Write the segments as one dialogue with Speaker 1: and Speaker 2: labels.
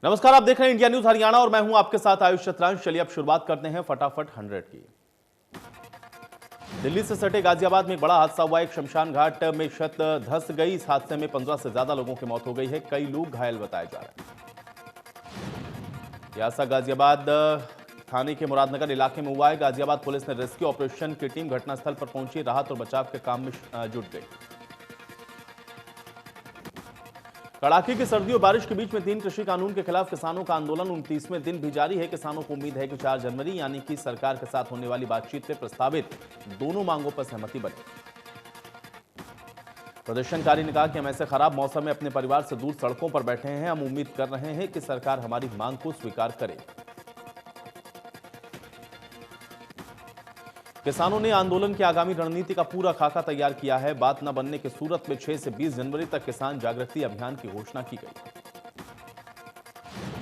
Speaker 1: नमस्कार, आप देख रहे हैं इंडिया न्यूज हरियाणा और मैं हूं आपके साथ आयुष शतरांश। चलिए अब शुरुआत करते हैं फटाफट 100 की। दिल्ली से सटे गाजियाबाद में एक बड़ा हादसा हुआ। एक शमशान घाट में छत धंस गई। इस हादसे में 15 से ज्यादा लोगों की मौत हो गई है। कई लोग घायल बताए जा रहे हैं। यह हादसा गाजियाबाद थाने के मुरादनगर इलाके में हुआ है। गाजियाबाद पुलिस ने रेस्क्यू ऑपरेशन की टीम घटनास्थल पर पहुंची, राहत और बचाव के काम में जुट गई। कड़ाके की सर्दी और बारिश के बीच में 3 कृषि कानून के खिलाफ किसानों का आंदोलन 29वें दिन भी जारी है। किसानों को उम्मीद है कि 4 जनवरी यानी कि सरकार के साथ होने वाली बातचीत में प्रस्तावित दोनों मांगों पर सहमति बने। प्रदर्शनकारी ने कहा कि हम ऐसे खराब मौसम में अपने परिवार से दूर सड़कों पर बैठे हैं। हम उम्मीद कर रहे हैं कि सरकार हमारी मांग को स्वीकार करे। किसानों ने आंदोलन की आगामी रणनीति का पूरा खाका तैयार किया है। बात न बनने की सूरत में 6 से 20 जनवरी तक किसान जागृति अभियान की घोषणा की गई।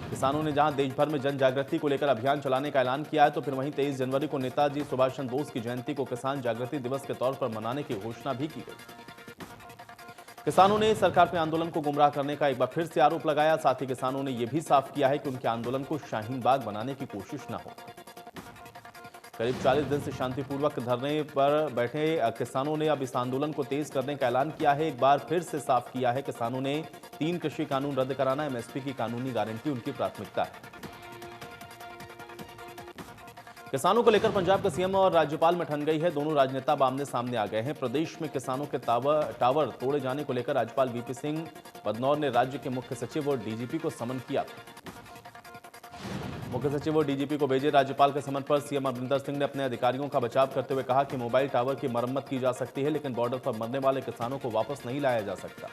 Speaker 1: किसानों ने जहां देश भर में जन जागृति को लेकर अभियान चलाने का ऐलान किया है, तो फिर वहीं 23 जनवरी को नेताजी सुभाष चंद्र बोस की जयंती को किसान जागृति दिवस के तौर पर मनाने की घोषणा भी की गई। किसानों ने सरकार पर आंदोलन को गुमराह करने का एक बार फिर से आरोप लगाया। साथ ही किसानों ने यह भी साफ किया है कि उनके आंदोलन को शाहीन बाग बनाने की कोशिश न हो। करीब 40 दिन से शांतिपूर्वक धरने पर बैठे किसानों ने अब इस आंदोलन को तेज करने का ऐलान किया है। एक बार फिर से साफ किया है किसानों ने 3 कृषि कानून रद्द कराना, एमएसपी की कानूनी गारंटी उनकी प्राथमिकता है। किसानों को लेकर पंजाब का सीएम और राज्यपाल में ठन गई है। दोनों राजनेता आमने सामने आ गए हैं। प्रदेश में किसानों के टावर तोड़े जाने को लेकर राज्यपाल वीपी सिंह बदनौर ने राज्य के मुख्य सचिव और डीजीपी को समन किया। मुख्य सचिव और डीजीपी को भेजे राज्यपाल के समन पर सीएम अमरिंदर सिंह ने अपने अधिकारियों का बचाव करते हुए कहा कि मोबाइल टावर की मरम्मत की जा सकती है, लेकिन बॉर्डर पर मरने वाले किसानों को वापस नहीं लाया जा सकता।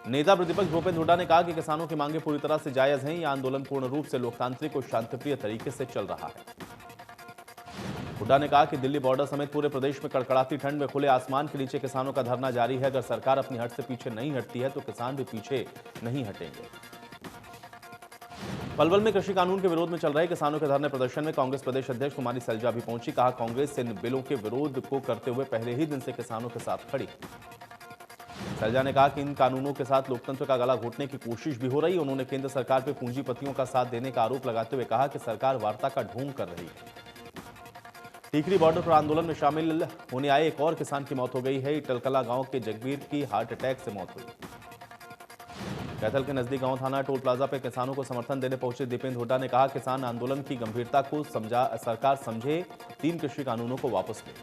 Speaker 1: नेता प्रतिपक्ष भूपेंद्र हुड्डा ने कहा कि किसानों की मांगे पूरी तरह से जायज हैं। यह आंदोलन पूर्ण रूप से लोकतांत्रिक और शांतिप्रिय तरीके से चल रहा है। हुड्डा ने कहा कि दिल्ली बॉर्डर समेत पूरे प्रदेश में कड़कड़ाती ठंड में खुले आसमान के नीचे किसानों का धरना जारी है। अगर सरकार अपनी हट से पीछे नहीं हटती है तो किसान भी पीछे नहीं हटेंगे। पलवल में कृषि कानून के विरोध में चल रहे किसानों के धरने प्रदर्शन में कांग्रेस प्रदेश अध्यक्ष कुमारी सैलजा भी पहुंची। कहा कांग्रेस इन बिलों के विरोध को करते हुए पहले ही दिन से किसानों के साथ खड़ी। सैलजा ने कहा कि इन कानूनों के साथ लोकतंत्र का गला घोटने की कोशिश भी हो रही है। उन्होंने केंद्र सरकार पर पूंजीपतियों का साथ देने का आरोप लगाते हुए कहा कि सरकार वार्ता का ढोंग कर रही है। टीकरी बॉर्डर पर आंदोलन में शामिल होने आए एक और किसान की मौत हो गई है। टलकला गांव के जगबीर की हार्ट अटैक से मौत हुई। कैथल के नजदीक गांव थाना टोल प्लाजा पर किसानों को समर्थन देने पहुंचे दीपेंद्र हुड्डा ने कहा किसान आंदोलन की गंभीरता को सरकार समझे, 3 कृषि कानूनों को वापस ले।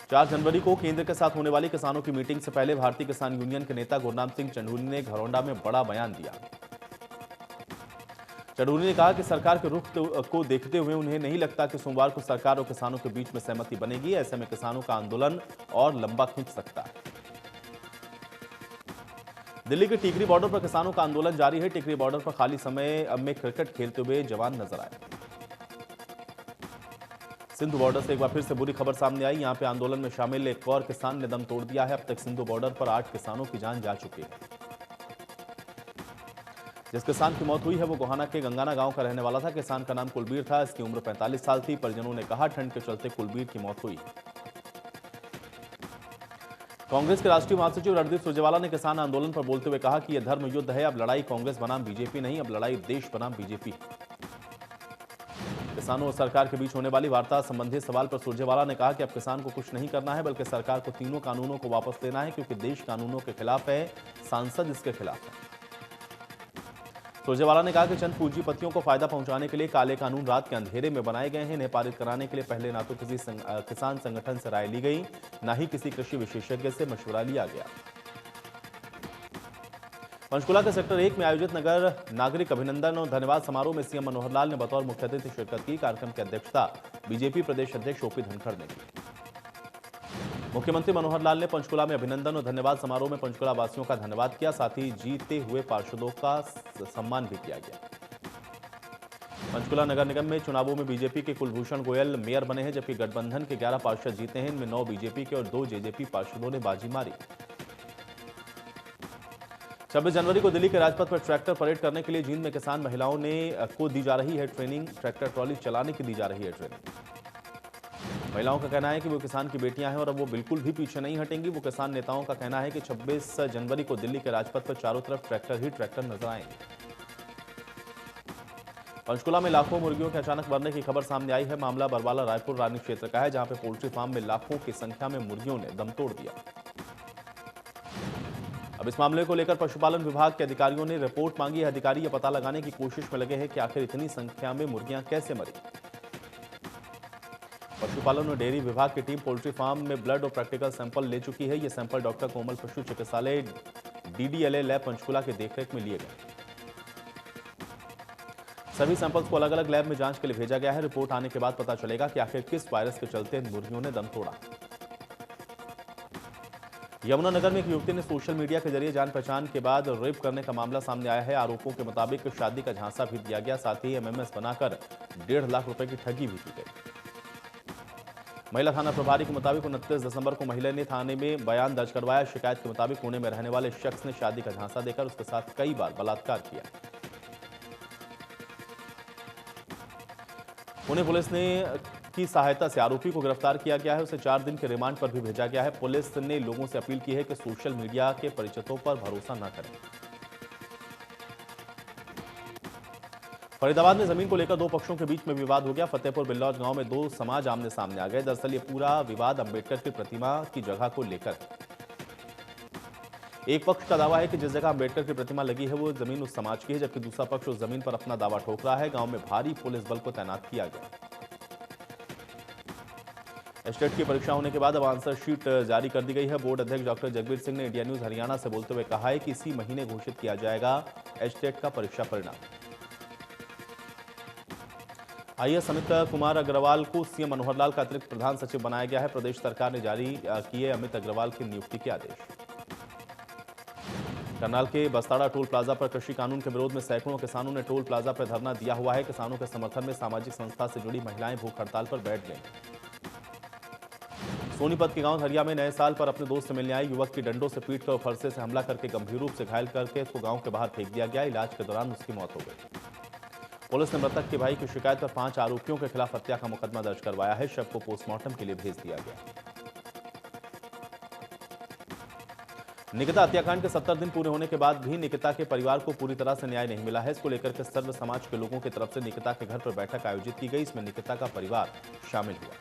Speaker 1: 4 जनवरी को केंद्र के साथ होने वाली किसानों की मीटिंग से पहले भारतीय किसान यूनियन के नेता गुरनाम सिंह चंडूरी ने घरौंडा में बड़ा बयान दिया। चंडूरी ने कहा कि सरकार के रुख को देखते हुए उन्हें नहीं लगता कि सोमवार को सरकार और किसानों के बीच में सहमति बनेगी। ऐसे में किसानों का आंदोलन और लंबा खींच सकता है। दिल्ली के टीकरी बॉर्डर पर किसानों का आंदोलन जारी है। टीकरी बॉर्डर पर खाली समय में क्रिकेट खेलते हुए जवान नजर आए। सिंधु बॉर्डर से एक बार फिर से बुरी खबर सामने आई। यहां पे आंदोलन में शामिल एक और किसान ने दम तोड़ दिया है। अब तक सिंधु बॉर्डर पर 8 किसानों की जान जा चुकी है। जिस किसान की मौत हुई है वो गोहाना के गंगाना गांव का रहने वाला था। किसान का नाम कुलबीर था। इसकी उम्र 45 साल थी। परिजनों ने कहा ठंड के चलते कुलबीर की मौत हुई। कांग्रेस के राष्ट्रीय महासचिव रणदीप सुरजेवाला ने किसान आंदोलन पर बोलते हुए कहा कि यह धर्म युद्ध है। अब लड़ाई कांग्रेस बनाम बीजेपी नहीं, अब लड़ाई देश बनाम बीजेपी। किसानों और सरकार के बीच होने वाली वार्ता संबंधी सवाल पर सुरजेवाला ने कहा कि अब किसान को कुछ नहीं करना है, बल्कि सरकार को तीनों कानूनों को वापस लेना है, क्योंकि देश कानूनों के खिलाफ है, सांसद इसके खिलाफ है। सुरजेवाला ने कहा कि चंद पूंजीपतियों को फायदा पहुंचाने के लिए काले कानून रात के अंधेरे में बनाए गए हैं। इन्हें पारित कराने के लिए पहले ना तो किसी किसान संगठन से राय ली गई, ना ही किसी कृषि विशेषज्ञ से मशवरा लिया गया। पंचकुला के सेक्टर 1 में आयोजित नगर नागरिक अभिनंदन और धन्यवाद समारोह में सीएम मनोहर लाल ने बतौर मुख्य अतिथि शिरकत की। कार्यक्रम की अध्यक्षता बीजेपी प्रदेश अध्यक्ष ओपी धनखड़ ने की। मुख्यमंत्री मनोहर लाल ने पंचकुला में अभिनंदन और धन्यवाद समारोह में पंचकुला वासियों का धन्यवाद किया। साथ ही जीते हुए पार्षदों का सम्मान भी किया गया। पंचकुला नगर निगम में चुनावों में बीजेपी के कुलभूषण गोयल मेयर बने हैं, जबकि गठबंधन के 11 पार्षद जीते हैं। इनमें 9 बीजेपी के और 2 जेजेपी पार्षदों ने बाजी मारी। 26 जनवरी को दिल्ली के राजपथ पर ट्रैक्टर परेड करने के लिए जींद में किसान महिलाओं को दी जा रही है ट्रेनिंग। ट्रैक्टर ट्रॉली चलाने की दी जा रही है ट्रेनिंग। महिलाओं का कहना है कि वो किसान की बेटियां हैं और अब वो बिल्कुल भी पीछे नहीं हटेंगी। वो किसान नेताओं का कहना है कि 26 जनवरी को दिल्ली के राजपथ पर चारों तरफ ट्रैक्टर ही ट्रैक्टर नजर आएंगे। पंचकुला में लाखों मुर्गियों के अचानक मरने की खबर सामने आई है। मामला बरवाला रायपुर रानी क्षेत्र का है, जहां पे पोल्ट्री फार्म में लाखों की संख्या में मुर्गियों ने दम तोड़ दिया। अब इस मामले को लेकर पशुपालन विभाग के अधिकारियों ने रिपोर्ट मांगी है। अधिकारी यह पता लगाने की कोशिश में लगे हैं कि आखिर इतनी संख्या में मुर्गियां कैसे मरी। पशुपालन और डेयरी विभाग की टीम पोल्ट्री फार्म में ब्लड और प्रैक्टिकल सैंपल ले चुकी है। ये सैंपल डॉक्टर कोमल पशु चिकित्सालय डीडीएलए लैब पंचकुला के देखरेख में लिए गए। सभी सैंपल्स को अलग अलग लैब में जांच के लिए भेजा गया है। रिपोर्ट आने के बाद पता चलेगा कि आखिर किस वायरस के चलते इन मुर्गियों ने दम तोड़ा। यमुनानगर में एक युवती ने सोशल मीडिया के जरिए जान पहचान के बाद रेप करने का मामला सामने आया है। आरोपों के मुताबिक शादी का झांसा भी दिया गया, साथ ही एमएमएस बनाकर 1.5 लाख रुपए की ठगी भी की गई। महिला थाना प्रभारी के मुताबिक 29 दिसंबर को महिला ने थाने में बयान दर्ज करवाया। शिकायत के मुताबिक पुणे में रहने वाले शख्स ने शादी का झांसा देकर उसके साथ कई बार बलात्कार किया। पुणे पुलिस ने की सहायता से आरोपी को गिरफ्तार किया गया है। उसे 4 दिन के रिमांड पर भी भेजा गया है। पुलिस ने लोगों से अपील की है कि सोशल मीडिया के परिचितों पर भरोसा न करें। फरीदाबाद में जमीन को लेकर 2 पक्षों के बीच में विवाद हो गया। फतेहपुर बिल्लौज गांव में 2 समाज आमने सामने आ गए। दरअसल ये पूरा विवाद अंबेडकर की प्रतिमा की जगह को लेकर। एक पक्ष का दावा है कि जिस जगह अंबेडकर की प्रतिमा लगी है वो जमीन उस समाज की है, जबकि दूसरा पक्ष उस जमीन पर अपना दावा ठोक रहा है। गांव में भारी पुलिस बल को तैनात किया गया। एस्टेट की परीक्षा होने के बाद अब आंसर शीट जारी कर दी गई है। बोर्ड अध्यक्ष डॉक्टर जगबीर सिंह ने इंडिया न्यूज हरियाणा से बोलते हुए कहा है कि इसी महीने घोषित किया जाएगा एस्टेट का परीक्षा परिणाम। आईएएस अमित कुमार अग्रवाल को सीएम मनोहर लाल का अतिरिक्त प्रधान सचिव बनाया गया है। प्रदेश सरकार ने जारी किए अमित अग्रवाल की नियुक्ति के आदेश। करनाल के बस्ताड़ा टोल प्लाजा पर कृषि कानून के विरोध में सैकड़ों किसानों ने टोल प्लाजा पर धरना दिया हुआ है। किसानों के समर्थन में सामाजिक संस्था से जुड़ी महिलाएं भूख हड़ताल पर बैठ गईं। सोनीपत के गांव धरिया में नए साल पर अपने दोस्त से मिलने आई युवक की डंडों से पीटकर और फरसे से हमला करके गंभीर रूप से घायल करके उसको गांव के बाहर फेंक दिया गया। इलाज के दौरान उसकी मौत हो गई। पुलिस ने मृतक के भाई की शिकायत पर 5 आरोपियों के खिलाफ हत्या का मुकदमा दर्ज करवाया है। शव को पोस्टमार्टम के लिए भेज दिया गया। निकिता हत्याकांड के 70 दिन पूरे होने के बाद भी निकिता के परिवार को पूरी तरह से न्याय नहीं मिला है। इसको लेकर के सर्व समाज के लोगों की तरफ से निकिता के घर पर बैठक आयोजित की गई। इसमें निकिता का परिवार शामिल हुआ।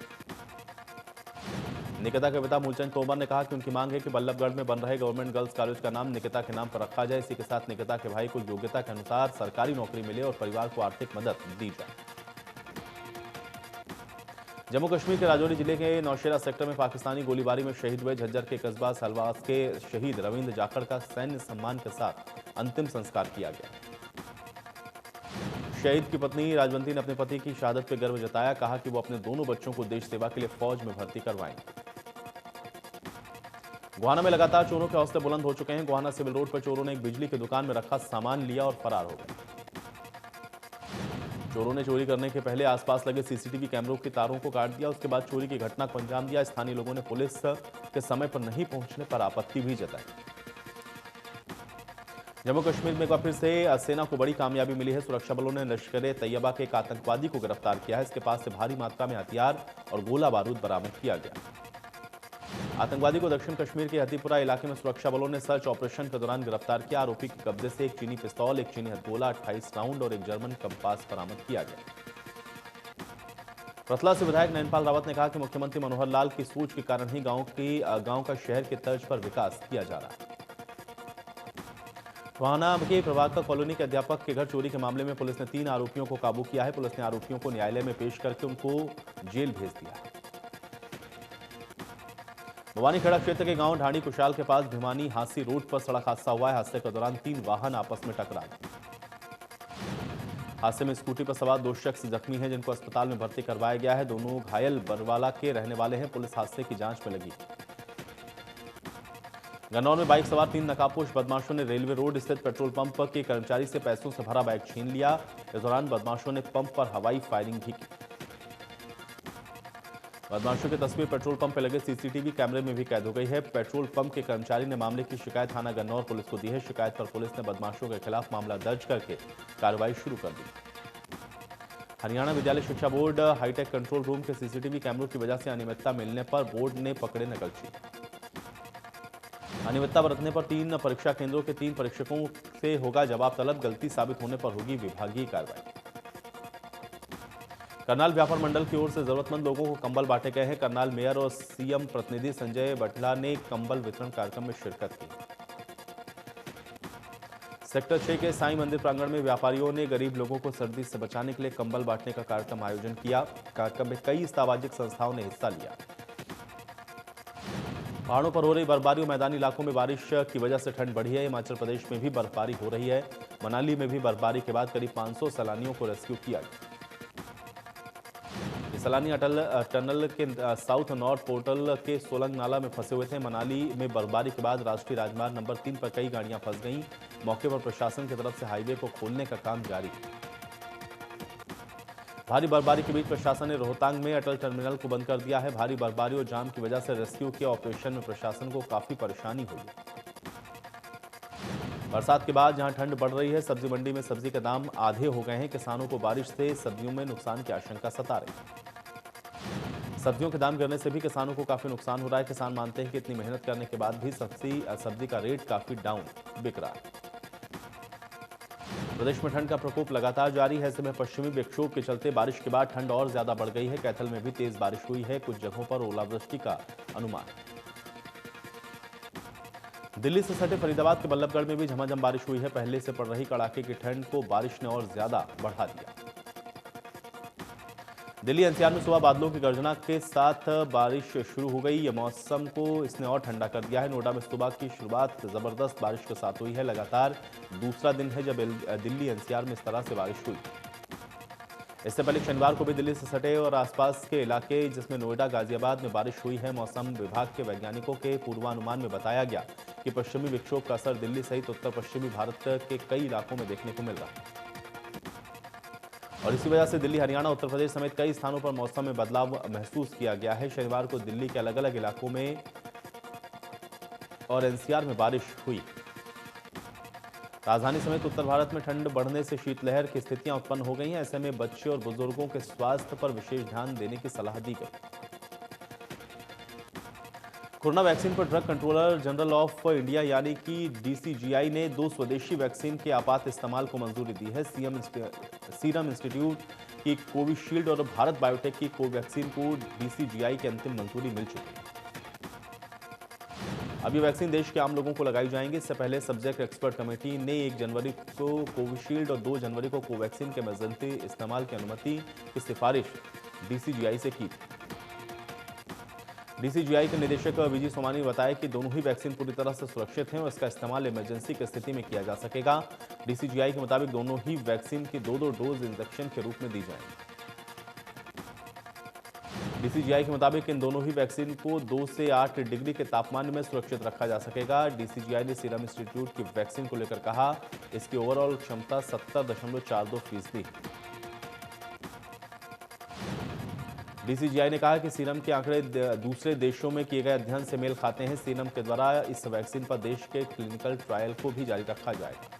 Speaker 1: निकिता के पिता मूलचंद तोमर ने कहा कि उनकी मांग है कि बल्लभगढ़ में बन रहे गवर्नमेंट गर्ल्स कॉलेज का नाम निकिता के नाम पर रखा जाए। इसी के साथ निकिता के भाई को योग्यता के अनुसार सरकारी नौकरी मिले और परिवार को आर्थिक मदद दी जाए। जम्मू कश्मीर के राजौरी जिले के नौशेरा सेक्टर में पाकिस्तानी गोलीबारी में शहीद हुए झज्जर के कस्बा सलवास के शहीद रविंद्र जाखड़ का सैन्य सम्मान के साथ अंतिम संस्कार किया गया। शहीद की पत्नी राजवंती ने अपने पति की शहादत पर गर्व जताया। कहा कि वो अपने दोनों बच्चों को देश सेवा के लिए फौज में भर्ती करवाएंगे। गोहाना में लगातार चोरों के हौसले बुलंद हो चुके हैं। गोहाना सिविल रोड पर चोरों ने एक बिजली की दुकान में रखा सामान लिया और फरार हो गए। चोरों ने चोरी करने के पहले आसपास लगे सीसीटीवी कैमरों की तारों को काट दिया। उसके बाद चोरी की घटना को अंजाम दिया। स्थानीय लोगों ने पुलिस के समय पर नहीं पहुंचने पर आपत्ति भी जताई। जम्मू कश्मीर में एक बार फिर से सेना को बड़ी कामयाबी मिली है। सुरक्षा बलों ने लश्कर तैयबा के एक आतंकवादी को गिरफ्तार किया है। इसके पास से भारी मात्रा में हथियार और गोला बारूद बरामद किया गया। आतंकवादी को दक्षिण कश्मीर के हतीपुरा इलाके में सुरक्षा बलों ने सर्च ऑपरेशन के दौरान गिरफ्तार किया। आरोपी के कब्जे से एक चीनी पिस्तौल, एक चीनी हथगोला, 28 राउंड और एक जर्मन कंपास बरामद किया गया। रतला से विधायक नैनपाल रावत ने कहा कि मुख्यमंत्री मनोहर लाल की सोच के कारण ही गांव का शहर के तर्ज पर विकास किया जा रहा है। टोहाना के प्रभाकर कॉलोनी के अध्यापक के घर चोरी के मामले में पुलिस ने 3 आरोपियों को काबू किया है। पुलिस ने आरोपियों को न्यायालय में पेश करके उनको जेल भेज दिया है। भवानीखेड़ा क्षेत्र के गांव ढाणी कुशाल के पास भिवानी हांसी रोड पर सड़क हादसा हुआ है। हादसे के दौरान 3 वाहन आपस में टकरा गए। हादसे में स्कूटी पर सवार 2 शख्स जख्मी हैं, जिनको अस्पताल में भर्ती करवाया गया है। दोनों घायल बरवाला के रहने वाले हैं। पुलिस हादसे की जांच में लगी। गन्नौर में बाइक सवार 3 नकाबपोश बदमाशों ने रेलवे रोड स्थित पेट्रोल पंप के कर्मचारी से पैसों से भरा बैग छीन लिया। इस दौरान बदमाशों ने पंप पर हवाई फायरिंग भी की। बदमाशों की तस्वीर पेट्रोल पंप पर लगे सीसीटीवी कैमरे में भी कैद हो गई है। पेट्रोल पंप के कर्मचारी ने मामले की शिकायत थाना गन्नौर पुलिस को दी है। शिकायत पर पुलिस ने बदमाशों के खिलाफ मामला दर्ज करके कार्रवाई शुरू कर दी। हरियाणा विद्यालय शिक्षा बोर्ड हाईटेक कंट्रोल रूम के सीसीटीवी कैमरों की वजह से अनियमितता मिलने पर बोर्ड ने पकड़े नकलची। अनियमितता बरतने पर 3 परीक्षा केंद्रों के 3 परीक्षकों से होगा जवाब तलब, गलती साबित होने पर होगी विभागीय कार्रवाई। करनाल व्यापार मंडल की ओर से जरूरतमंद लोगों को कंबल बांटे गए हैं। करनाल मेयर और सीएम प्रतिनिधि संजय बटला ने कंबल वितरण कार्यक्रम में शिरकत की। सेक्टर 6 के साईं मंदिर प्रांगण में व्यापारियों ने गरीब लोगों को सर्दी से बचाने के लिए कंबल बांटने का कार्यक्रम आयोजन किया। कार्यक्रम में कई सामाजिक संस्थाओं ने हिस्सा लिया। पहाड़ों पर हो रही बर्फबारी और मैदानी इलाकों में बारिश की वजह से ठंड बढ़ी है। हिमाचल प्रदेश में भी बर्फबारी हो रही है। मनाली में भी बर्फबारी के बाद करीब 500 सैलानियों को रेस्क्यू किया गया। सैलानी अटल टनल के साउथ नॉर्थ पोर्टल के सोलंग नाला में फंसे हुए थे। मनाली में बर्फबारी के बाद राष्ट्रीय राजमार्ग नंबर 3 पर कई गाड़ियां फंस गईं। मौके पर प्रशासन की तरफ से हाईवे को खोलने का काम जारी है। भारी बर्फबारी के बीच प्रशासन ने रोहतांग में अटल टर्मिनल को बंद कर दिया है। भारी बर्फबारी और जाम की वजह से रेस्क्यू के ऑपरेशन में प्रशासन को काफी परेशानी हुई। बरसात के बाद जहां ठंड बढ़ रही है, सब्जी मंडी में सब्जी के दाम आधे हो गए हैं। किसानों को बारिश से सब्जियों में नुकसान की आशंका सता रही है। सब्जियों के दाम गिरने से भी किसानों को काफी नुकसान हो रहा है। किसान मानते हैं कि इतनी मेहनत करने के बाद भी सब्जी का रेट काफी डाउन बिक रहा है। प्रदेश में ठंड का प्रकोप लगातार जारी है। ऐसे में पश्चिमी विक्षोभ के चलते बारिश के बाद ठंड और ज्यादा बढ़ गई है। कैथल में भी तेज बारिश हुई है। कुछ जगहों पर ओलावृष्टि का अनुमान। दिल्ली से सटे फरीदाबाद के बल्लभगढ़ में भी झमाझम बारिश हुई है। पहले से पड़ रही कड़ाके की ठंड को बारिश ने और ज्यादा बढ़ा दिया। दिल्ली एनसीआर में सुबह बादलों की गर्जना के साथ बारिश शुरू हो गई। यह मौसम को इसने और ठंडा कर दिया है। नोएडा में सुबह की शुरुआत जबरदस्त बारिश के साथ हुई है। लगातार दूसरा दिन है जब दिल्ली एनसीआर में इस तरह से बारिश हुई। इससे पहले शनिवार को भी दिल्ली से सटे और आसपास के इलाके जिसमें नोएडा गाजियाबाद में बारिश हुई है। मौसम विभाग के वैज्ञानिकों के पूर्वानुमान में बताया गया कि पश्चिमी विक्षोभ का असर दिल्ली सहित उत्तर पश्चिमी भारत के कई इलाकों में देखने को मिल रहा है और इसी वजह से दिल्ली, हरियाणा, उत्तर प्रदेश समेत कई स्थानों पर मौसम में बदलाव महसूस किया गया है। शनिवार को दिल्ली के अलग अलग इलाकों में और एनसीआर में बारिश हुई। राजधानी समेत उत्तर भारत में ठंड बढ़ने से शीतलहर की स्थितियां उत्पन्न हो गई हैं। ऐसे में बच्चे और बुजुर्गों के स्वास्थ्य पर विशेष ध्यान देने की सलाह दी गई। कोरोना वैक्सीन पर drug controller general of India यानी कि डीसीजीआई ने 2 स्वदेशी वैक्सीन के आपात इस्तेमाल को मंजूरी दी है। सीरम इंस्टीट्यूट की कोविशील्ड और भारत बायोटेक की कोवैक्सीन को डीसीजीआई की अंतिम मंजूरी मिल चुकी है। अब ये वैक्सीन देश के आम लोगों को लगाई जाएंगी। इससे पहले सब्जेक्ट एक्सपर्ट कमेटी ने 1 जनवरी को कोविशील्ड और 2 जनवरी को कोवैक्सीन के इमरजेंसी इस्तेमाल की अनुमति की सिफारिश डीसीजीआई से की। डीसीजीआई के निदेशक विजय सोमानी ने बताया कि दोनों ही वैक्सीन पूरी तरह से सुरक्षित हैं और इसका इस्तेमाल इमरजेंसी की स्थिति में किया जा सकेगा। डीसीजीआई के मुताबिक दोनों ही वैक्सीन की 2-2 डोज इंजेक्शन के रूप में दी जाएंगी। डीसीजीआई के मुताबिक इन दोनों ही वैक्सीन को 2 से 8 डिग्री के तापमान में सुरक्षित रखा जा सकेगा। डीसीजीआई ने सीरम इंस्टीट्यूट की वैक्सीन को लेकर कहा, इसकी ओवरऑल क्षमता 70.42% है। डीसीजीआई ने कहा कि सीरम के आंकड़े दूसरे देशों में किए गए अध्ययन से मेल खाते हैं। सीरम के द्वारा इस वैक्सीन पर देश के क्लिनिकल ट्रायल को भी जारी रखा जाएगा।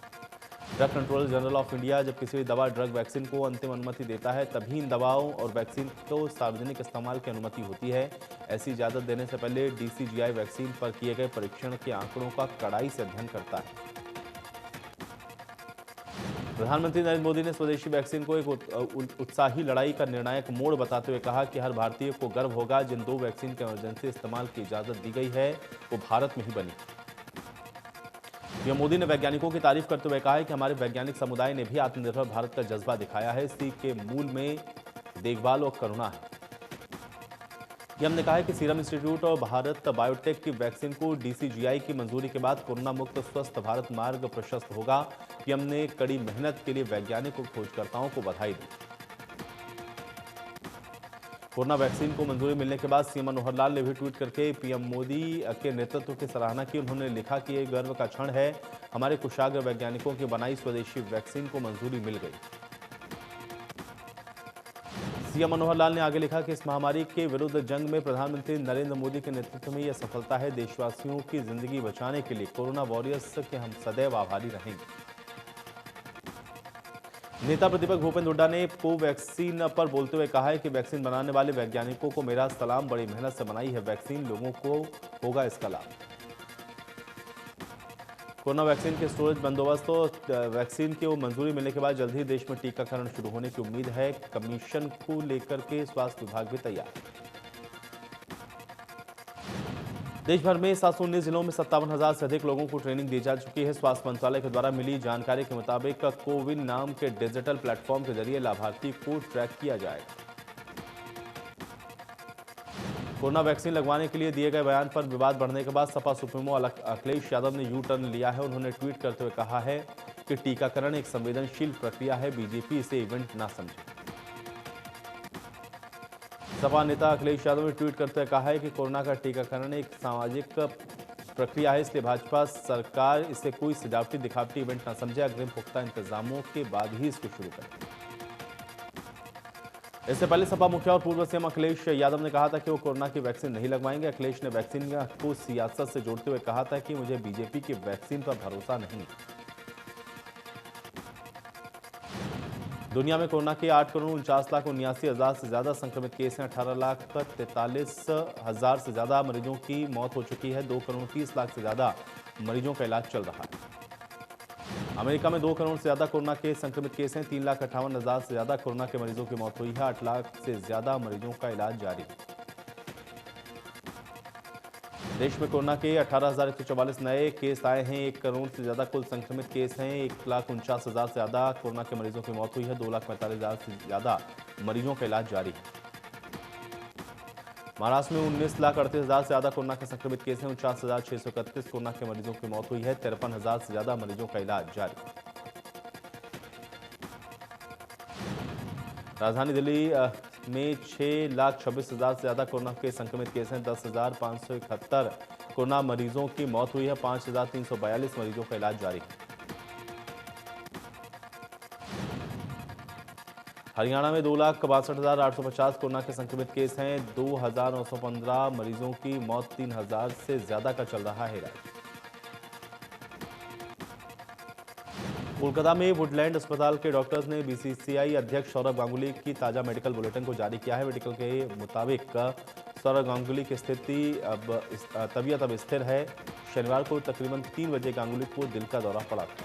Speaker 1: Drug controller general of India जब किसी भी दवा ड्रग वैक्सीन को अंतिम अनुमति देता है तभी इन दवाओं और वैक्सीन को सार्वजनिक इस्तेमाल की अनुमति होती है। ऐसी इजाजत देने से पहले डीसीजीआई वैक्सीन पर किए गए परीक्षण के आंकड़ों का कड़ाई से अध्ययन करता है। प्रधानमंत्री नरेंद्र मोदी ने स्वदेशी वैक्सीन को एक उत्साही लड़ाई का निर्णायक मोड़ बताते हुए कहा कि हर भारतीय को गर्व होगा जिन 2 वैक्सीन के इमरजेंसी इस्तेमाल की इजाजत दी गई है वो भारत में ही बनी। पीएम मोदी ने वैज्ञानिकों की तारीफ करते हुए कहा है कि हमारे वैज्ञानिक समुदाय ने भी आत्मनिर्भर भारत का जज्बा दिखाया है। इसी के मूल में देखभाल और करुणा है। पीएम ने कहा है कि सीरम इंस्टीट्यूट और भारत बायोटेक की वैक्सीन को डीसीजीआई की मंजूरी के बाद कोरोना मुक्त स्वस्थ भारत मार्ग प्रशस्त होगा। पीएम ने कड़ी मेहनत के लिए वैज्ञानिक और खोजकर्ताओं को बधाई दी। कोरोना वैक्सीन को मंजूरी मिलने के बाद सीएम मनोहर लाल ने भी ट्वीट करके पीएम मोदी के नेतृत्व की सराहना की। उन्होंने लिखा कि यह गर्व का क्षण है, हमारे कुशाग्र वैज्ञानिकों की बनाई स्वदेशी वैक्सीन को मंजूरी मिल गई। सीएम मनोहर लाल ने आगे लिखा कि इस महामारी के विरुद्ध जंग में प्रधानमंत्री नरेंद्र मोदी के नेतृत्व में यह सफलता है। देशवासियों की जिंदगी बचाने के लिए कोरोना वॉरियर्स के हम सदैव आभारी रहेंगे। नेता प्रतिपक्ष भूपेंद्र हुड्डा ने कोवैक्सीन पर बोलते हुए कहा है कि वैक्सीन बनाने वाले वैज्ञानिकों को मेरा सलाम, बड़ी मेहनत से बनाई है वैक्सीन, लोगों को होगा इसका लाभ। कोरोना वैक्सीन के स्टोरेज बंदोबस्त तो वैक्सीन की मंजूरी मिलने के बाद जल्द ही देश में टीकाकरण शुरू होने की उम्मीद है। कमीशन को लेकर के स्वास्थ्य विभाग भी तैयार। देश भर में 719 जिलों में 57,000 से अधिक लोगों को ट्रेनिंग दी जा चुकी है। स्वास्थ्य मंत्रालय के द्वारा मिली जानकारी के मुताबिक कोविन नाम के डिजिटल प्लेटफॉर्म के जरिए लाभार्थी को ट्रैक किया जाएगा। कोरोना वैक्सीन लगवाने के लिए दिए गए बयान पर विवाद बढ़ने के बाद सपा सुप्रीमो अखिलेश यादव ने यू टर्न लिया है। उन्होंने ट्वीट करते हुए कहा है कि टीकाकरण एक संवेदनशील प्रक्रिया है, बीजेपी इसे इवेंट ना समझे। सपा नेता अखिलेश यादव ने ट्वीट करते हुए कहा है कि कोरोना का टीकाकरण एक सामाजिक प्रक्रिया है, इसलिए भाजपा सरकार इसे कोई सजावटी दिखावटी इवेंट ना समझे, अग्रिम पुख्ता इंतजामों के बाद ही इसको शुरू करे। इससे पहले सपा मुखिया और पूर्व सीएम अखिलेश यादव ने कहा था कि वो कोरोना की वैक्सीन नहीं लगवाएंगे। अखिलेश ने वैक्सीन को सियासत से जोड़ते हुए कहा था कि मुझे बीजेपी की वैक्सीन पर भरोसा नहीं। दुनिया में कोरोना के 8,49,79,000 से ज्यादा संक्रमित केस हैं। 18,43,000 से ज्यादा मरीजों की मौत हो चुकी है। 2,30,00,000 से ज्यादा मरीजों का इलाज चल रहा है। अमेरिका में 2 करोड़ से ज्यादा कोरोना के संक्रमित केस हैं। 3,58,000 से ज्यादा कोरोना के मरीजों की मौत हुई है। 8 लाख से ज्यादा मरीजों का इलाज जारी है। देश में कोरोना के 18,144 नए केस आए हैं। 1 करोड़ से ज्यादा कुल संक्रमित केस हैं। 1,49,000 से ज्यादा कोरोना के मरीजों की मौत हुई है। 2,45,000 से ज्यादा मरीजों का इलाज जारी है। महाराष्ट्र में 19,38,000 से ज्यादा कोरोना के संक्रमित केस हैं। 49,631 कोरोना के मरीजों की मौत हुई है। 53,000 से ज्यादा मरीजों का इलाज जारी। राजधानी दिल्ली में 6,26,000 से ज्यादा कोरोना के संक्रमित केस हैं। 10,571 कोरोना मरीजों की मौत हुई है। 5,342 मरीजों का इलाज जारी है। हरियाणा में 2,62,850 कोरोना के संक्रमित केस हैं। 2,915 मरीजों की मौत। 3,000 से ज्यादा का चल रहा है इलाज। कोलकाता में वुडलैंड अस्पताल के डॉक्टर्स ने बीसीसीआई अध्यक्ष सौरव गांगुली की ताजा मेडिकल बुलेटिन को जारी किया है। मेडिकल के मुताबिक सौरव गांगुली की तबीयत अब स्थिर है। शनिवार को तकरीबन 3 बजे गांगुली को दिल का दौरा पड़ा था।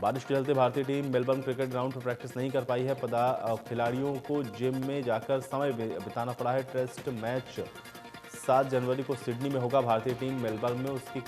Speaker 1: बारिश के चलते भारतीय टीम मेलबर्न क्रिकेट ग्राउंड पर प्रैक्टिस नहीं कर पाई है। खिलाड़ियों को जिम में जाकर समय बिताना पड़ा है। टेस्ट मैच 7 जनवरी को सिडनी में होगा। भारतीय टीम मेलबर्न में उसकी